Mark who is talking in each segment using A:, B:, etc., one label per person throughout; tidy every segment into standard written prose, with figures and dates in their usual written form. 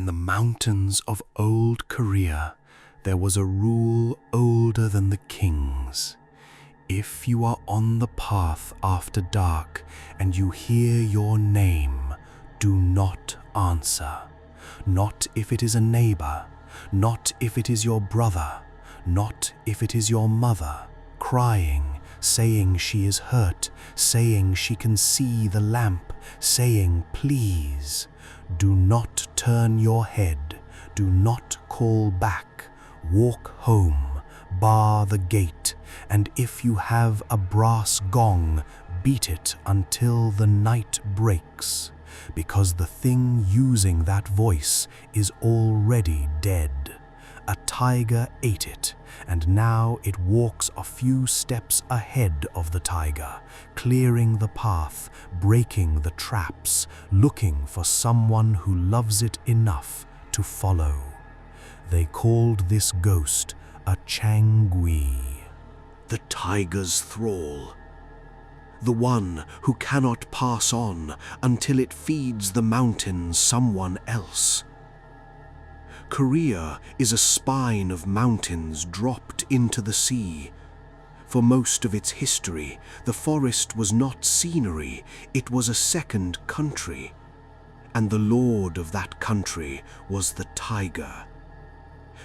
A: In the mountains of old Korea, there was a rule older than the kings. If you are on the path after dark and you hear your name, do not answer. Not if it is a neighbor, not if it is your brother, not if it is your mother, crying, saying she is hurt, saying she can see the lamp, saying please. Do not turn your head, do not call back, walk home, bar the gate, and if you have a brass gong, beat it until the night breaks, because the thing using that voice is already dead. A tiger ate it, and now it walks a few steps ahead of the tiger, clearing the path, breaking the traps, looking for someone who loves it enough to follow. They called this ghost a Changgwi.
B: The tiger's thrall. The one who cannot pass on until it feeds the mountain someone else. Korea is a spine of mountains dropped into the sea. For most of its history, the forest was not scenery, it was a second country. And the lord of that country was the tiger.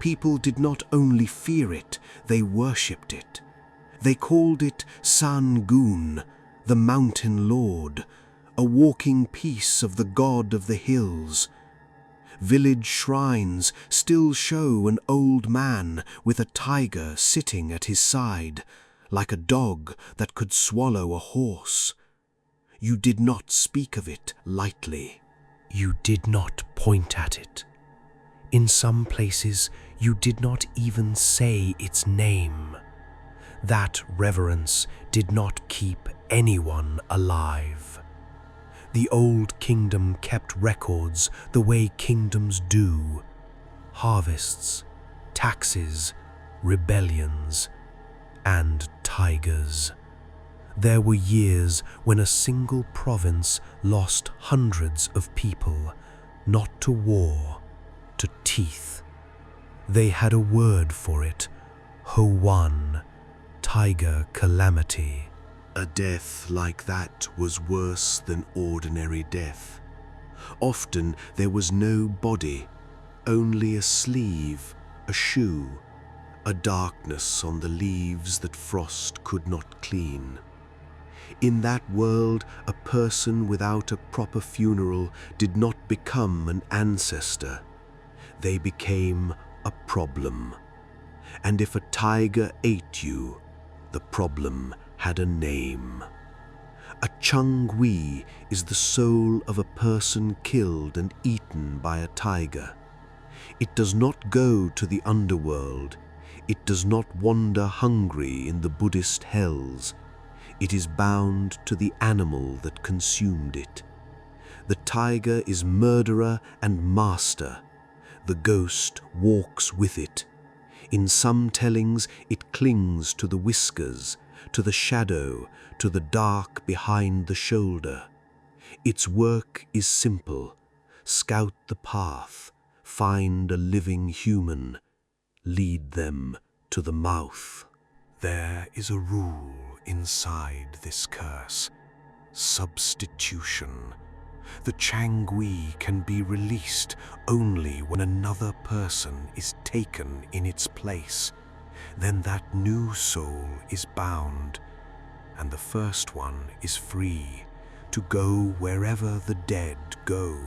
B: People did not only fear it, they worshipped it. They called it Changgwi, the mountain lord, a walking piece of the god of the hills. Village shrines still show an old man with a tiger sitting at his side, like a dog that could swallow a horse. You did not speak of it lightly.
A: You did not point at it. In some places, you did not even say its name. That reverence did not keep anyone alive. The old kingdom kept records the way kingdoms do. Harvests, taxes, rebellions, and tigers. There were years when a single province lost hundreds of people, not to war, to teeth. They had a word for it, Hoan, tiger calamity.
B: A death like that was worse than ordinary death. Often there was no body, only a sleeve, a shoe, a darkness on the leaves that frost could not clean. In that world, a person without a proper funeral did not become an ancestor. They became a problem. And if a tiger ate you, the problem had a name. A Changgwi is the soul of a person killed and eaten by a tiger. It does not go to the underworld. It does not wander hungry in the Buddhist hells. It is bound to the animal that consumed it. The tiger is murderer and master. The ghost walks with it. In some tellings, it clings to the whiskers, to the shadow, to the dark behind the shoulder. Its work is simple. Scout the path, find a living human, lead them to the mouth.
A: There is a rule inside this curse: substitution. The Changgwi can be released only when another person is taken in its place. Then that new soul is bound, and the first one is free to go wherever the dead go.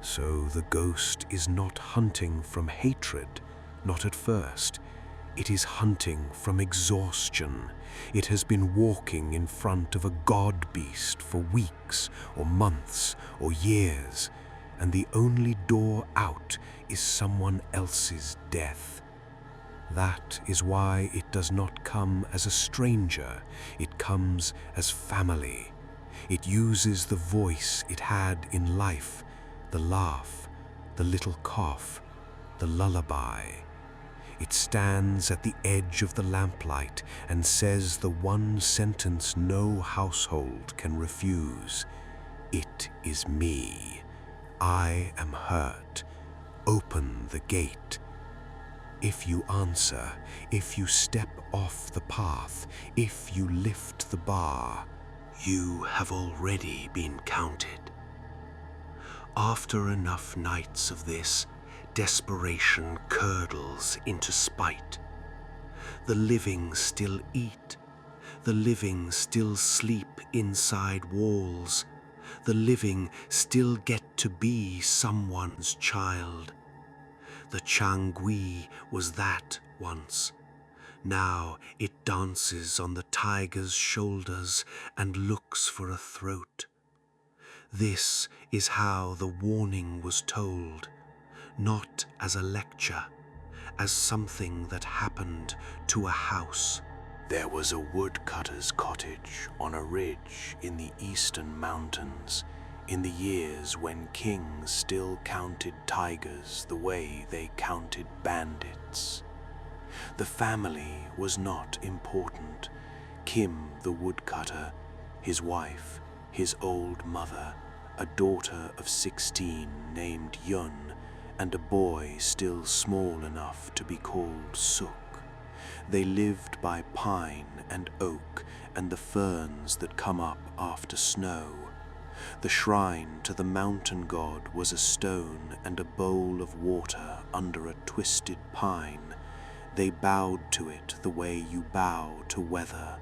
A: So the ghost is not hunting from hatred, not at first. It is hunting from exhaustion. It has been walking in front of a god beast for weeks or months or years, and the only door out is someone else's death. That is why it does not come as a stranger, it comes as family. It uses the voice it had in life, the laugh, the little cough, the lullaby. It stands at the edge of the lamplight and says the one sentence no household can refuse. It is me. I am hurt. Open the gate. If you answer, if you step off the path, if you lift the bar, you have already been counted. After enough nights of this, desperation curdles into spite. The living still eat. The living still sleep inside walls. The living still get to be someone's child. The Changgwi was that once. Now it dances on the tiger's shoulders and looks for a throat. This is how the warning was told, not as a lecture, as something that happened to a house. There was a woodcutter's cottage on a ridge in the eastern mountains in the years when kings still counted tigers the way they counted bandits. The family was not important. Kim the woodcutter, his wife, his old mother, a daughter of 16 named Yun, and a boy still small enough to be called Suk. They lived by pine and oak and the ferns that come up after snow. The shrine to the mountain god was a stone and a bowl of water under a twisted pine. They bowed to it the way you bow to weather.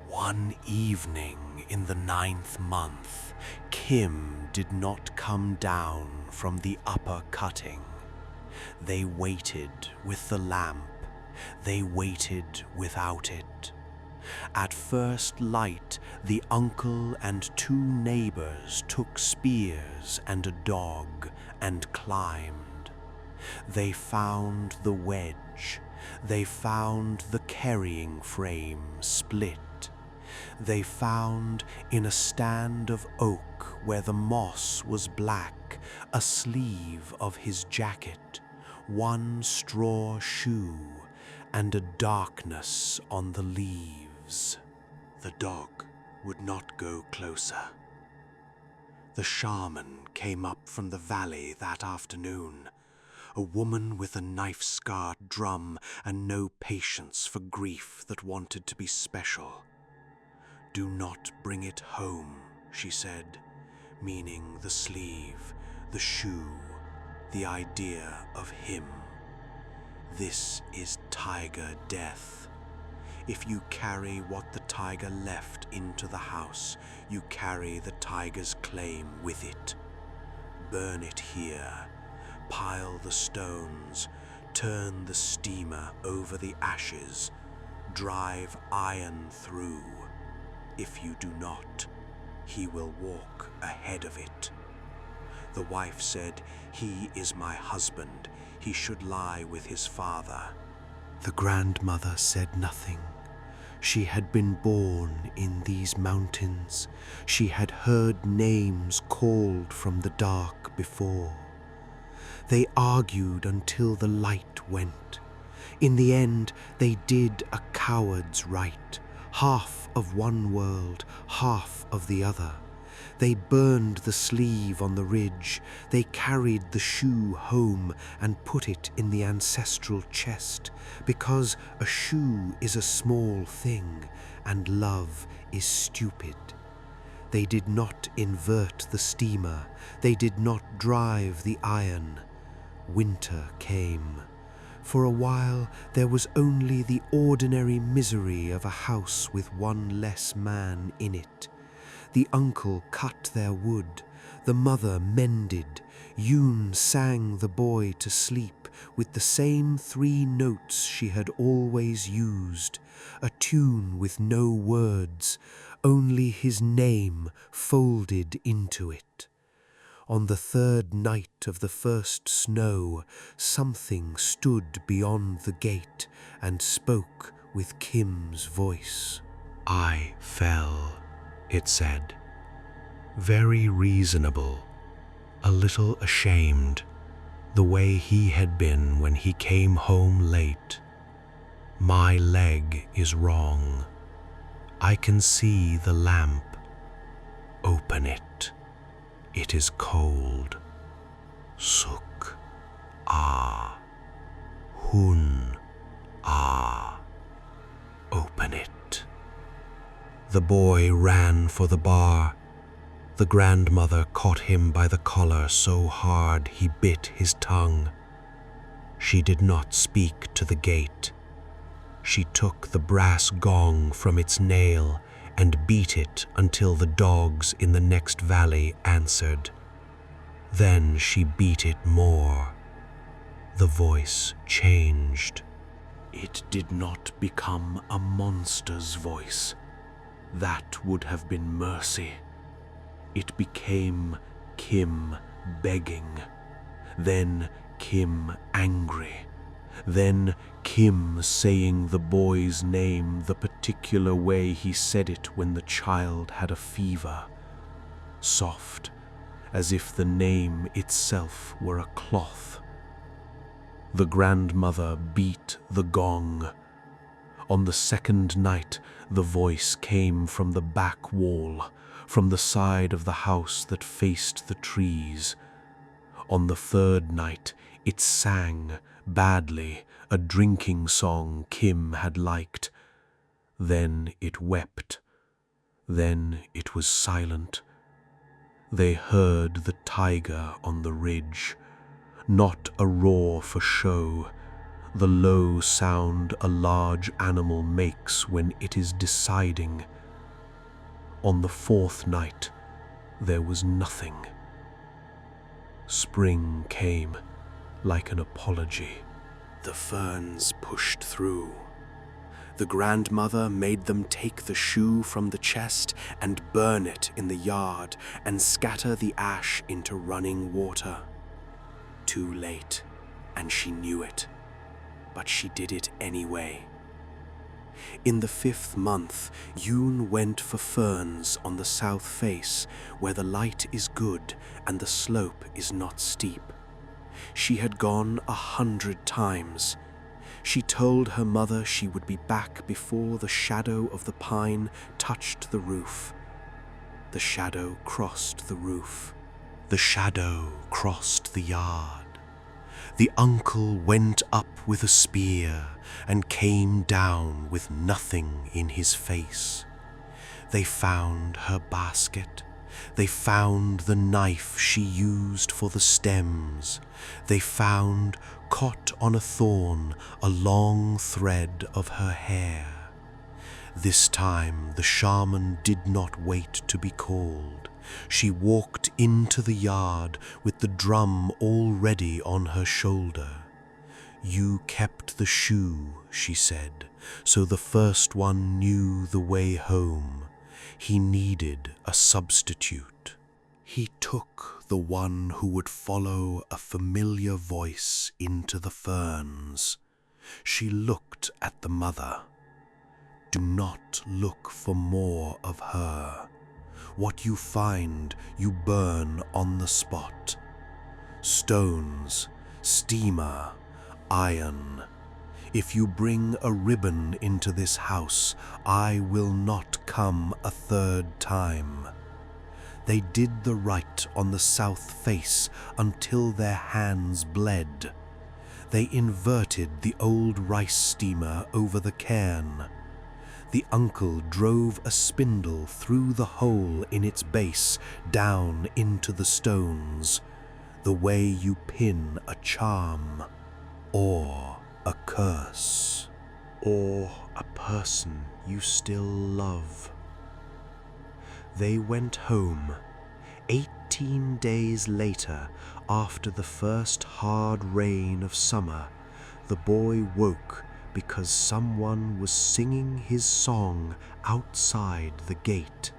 A: One evening in the 9th month, Kim did not come down from the upper cutting. They waited with the lamp. They waited without it. At first light, the uncle and 2 neighbors took spears and a dog and climbed. They found the wedge. They found the carrying frame split. They found in a stand of oak where the moss was black a sleeve of his jacket, 1 straw shoe, and a darkness on the leaves. The dog would not go closer. The shaman came up from the valley that afternoon, a woman with a knife-scarred drum and no patience for grief that wanted to be special. "Do not bring it home," she said, meaning the sleeve, the shoe, the idea of him. This is tiger death. If you carry what the tiger left into the house, you carry the tiger's claim with it. Burn it here, pile the stones, turn the steamer over the ashes, drive iron through. If you do not, he will walk ahead of it. The wife said, "He is my husband. He should lie with his father." The grandmother said nothing. She had been born in these mountains. She had heard names called from the dark before. They argued until the light went. In the end, they did a coward's right. Half of one world, half of the other. They burned the sleeve on the ridge. They carried the shoe home and put it in the ancestral chest, because a shoe is a small thing and love is stupid. They did not invert the steamer. They did not drive the iron. Winter came. For a while there was only the ordinary misery of a house with 1 less man in it. The uncle cut their wood, the mother mended, Yoon sang the boy to sleep with the same 3 notes she had always used, a tune with no words, only his name folded into it. On the 3rd night of the first snow, something stood beyond the gate and spoke with Kim's voice. "I fell," it said. Very reasonable, a little ashamed, the way he had been when he came home late. "My leg is wrong. I can see the lamp. Open it. It is cold." Suk ah hun ah. Open it. The boy ran for the bar. The grandmother caught him by the collar so hard he bit his tongue. She did not speak to the gate. She took the brass gong from its nail and beat it until the dogs in the next valley answered. Then she beat it more. The voice changed. It did not become a monster's voice. That would have been mercy. It became Kim begging, then Kim angry, then Kim saying the boy's name the particular way he said it when the child had a fever, soft, as if the name itself were a cloth. The grandmother beat the gong. On the second night, the voice came from the back wall, from the side of the house that faced the trees. On the third night, it sang, badly, a drinking song Kim had liked. Then it wept. Then it was silent. They heard the tiger on the ridge. Not a roar for show, the low sound a large animal makes when it is deciding. On the fourth night, there was nothing. Spring came, like an apology. The ferns pushed through. The grandmother made them take the shoe from the chest and burn it in the yard and scatter the ash into running water. Too late, and she knew it, but she did it anyway. In the 5th month, Yoon went for ferns on the south face, where the light is good and the slope is not steep. She had gone 100 times. She told her mother she would be back before the shadow of the pine touched the roof. The shadow crossed the roof. The shadow crossed the yard. The uncle went up with a spear and came down with nothing in his face. They found her basket. They found the knife she used for the stems. They found, caught on a thorn, a long thread of her hair. This time the shaman did not wait to be called. She walked into the yard with the drum already on her shoulder. You kept the shoe, she said, so the first one knew the way home. He needed a substitute. He took the one who would follow a familiar voice into the ferns. She looked at the mother. Do not look for more of her. What you find, you burn on the spot. Stones, steamer, iron. If you bring a ribbon into this house, I will not come a 3rd time. They did the rite on the south face until their hands bled. They inverted the old rice steamer over the cairn. The uncle drove a spindle through the hole in its base down into the stones, the way you pin a charm, or a curse, or a person you still love. They went home. 18 days later, after the first hard rain of summer, the boy woke because someone was singing his song outside the gate.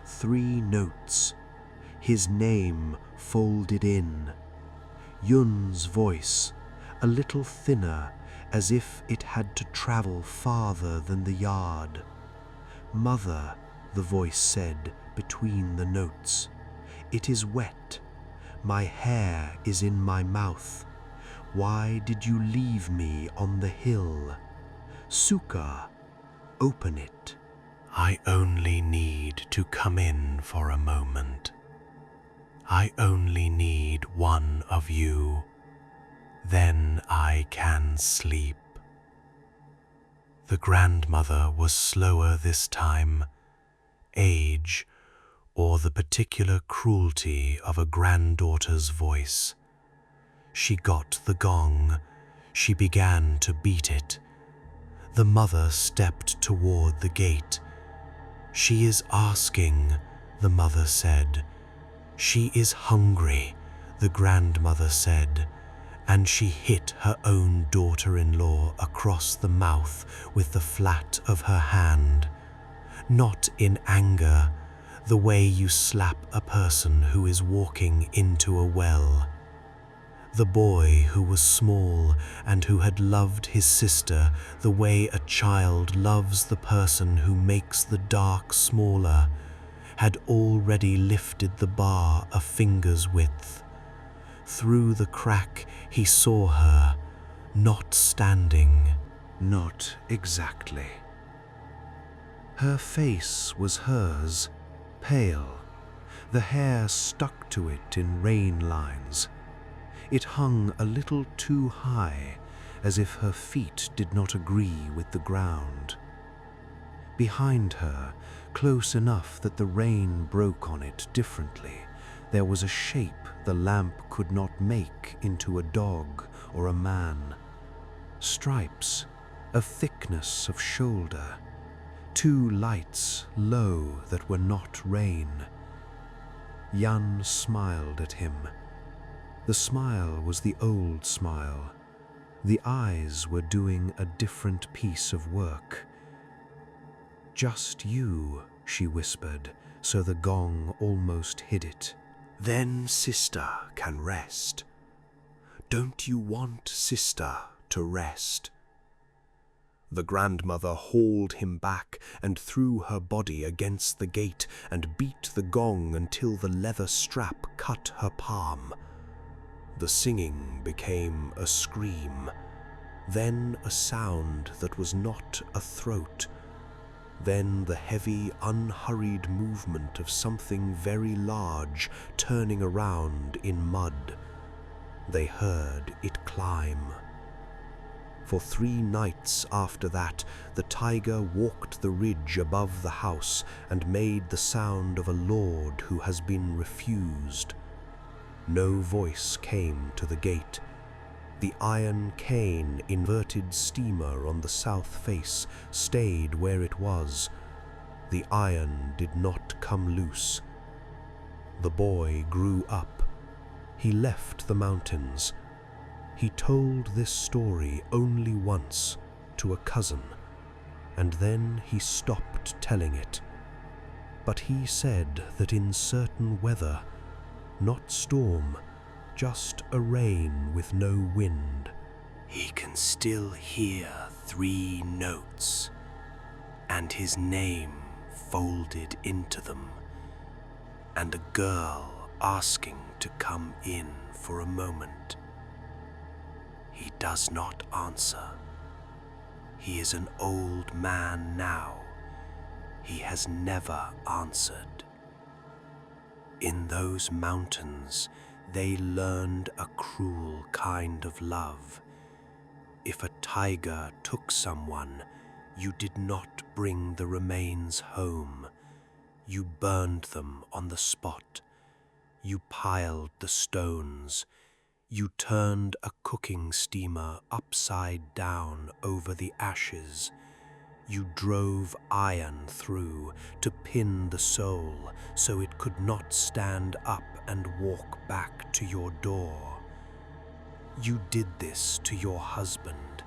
A: 3 notes, his name folded in. Yun's voice, a little thinner, as if it had to travel farther than the yard. Mother, the voice said between the notes. It is wet. My hair is in my mouth. Why did you leave me on the hill? Suka, open it. I only need to come in for a moment. I only need one of you. Then I can sleep." The grandmother was slower this time. Age, or the particular cruelty of a granddaughter's voice. She got the gong. She began to beat it. The mother stepped toward the gate. "She is asking," the mother said. "She is hungry," the grandmother said, and she hit her own daughter-in-law across the mouth with the flat of her hand. Not in anger, the way you slap a person who is walking into a well. The boy who was small and who had loved his sister the way a child loves the person who makes the dark smaller, had already lifted the bar a finger's width. Through the crack he saw her, not standing.
B: Not exactly. Her face was hers, pale. The hair stuck to it in rain lines. It hung a little too high, as if her feet did not agree with the ground. Behind her, close enough that the rain broke on it differently, there was a shape the lamp could not make into a dog or a man. Stripes, a thickness of shoulder, two lights low that were not rain. Jan smiled at him. The smile was the old smile. The eyes were doing a different piece of work. "Just you," she whispered, so the gong almost hid it.
A: "Then sister can rest. Don't you want sister to rest?" The grandmother hauled him back and threw her body against the gate and beat the gong until the leather strap cut her palm. The singing became a scream, then a sound that was not a throat, then the heavy, unhurried movement of something very large turning around in mud. They heard it climb. For 3 nights after that, the tiger walked the ridge above the house and made the sound of a lord who has been refused. No voice came to the gate. The iron cane inverted steamer on the south face stayed where it was. The iron did not come loose. The boy grew up. He left the mountains. He told this story only once to a cousin, and then he stopped telling it. But he said that in certain weather, not storm, just a rain with no wind, he can still hear 3 notes, and his name folded into them, and a girl asking to come in for a moment. He does not answer. He is an old man now. He has never answered. In those mountains, they learned a cruel kind of love. If a tiger took someone, you did not bring the remains home. You burned them on the spot. You piled the stones. You turned a cooking steamer upside down over the ashes. You drove iron through to pin the soul so it could not stand up and walk back to your door. You did this to your husband.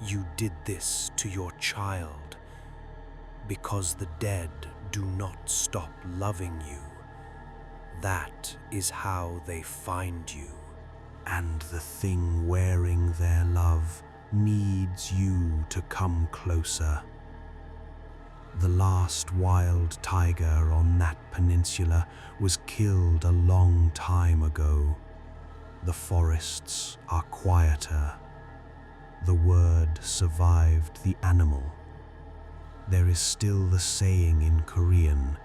A: You did this to your child. Because the dead do not stop loving you. That is how they find you. And the thing wearing their love needs you to come closer. The last wild tiger on that peninsula was killed a long time ago. The forests are quieter. The word survived the animal. There is still the saying in Korean,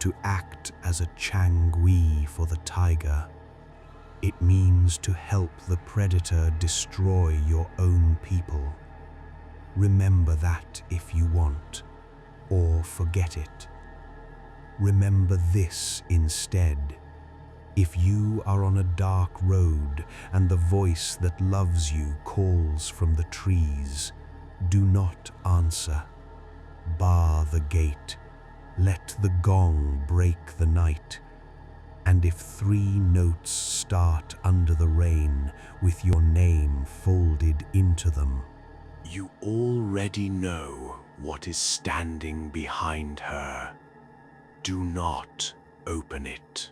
A: to act as a Changgwi for the tiger. It means to help the predator destroy your own people. Remember that if you want, or forget it. Remember this instead. If you are on a dark road and the voice that loves you calls from the trees, do not answer. Bar the gate. Let the gong break the night. And if 3 notes start under the rain with your name folded into them,
B: you already know what is standing behind her. Do not open it.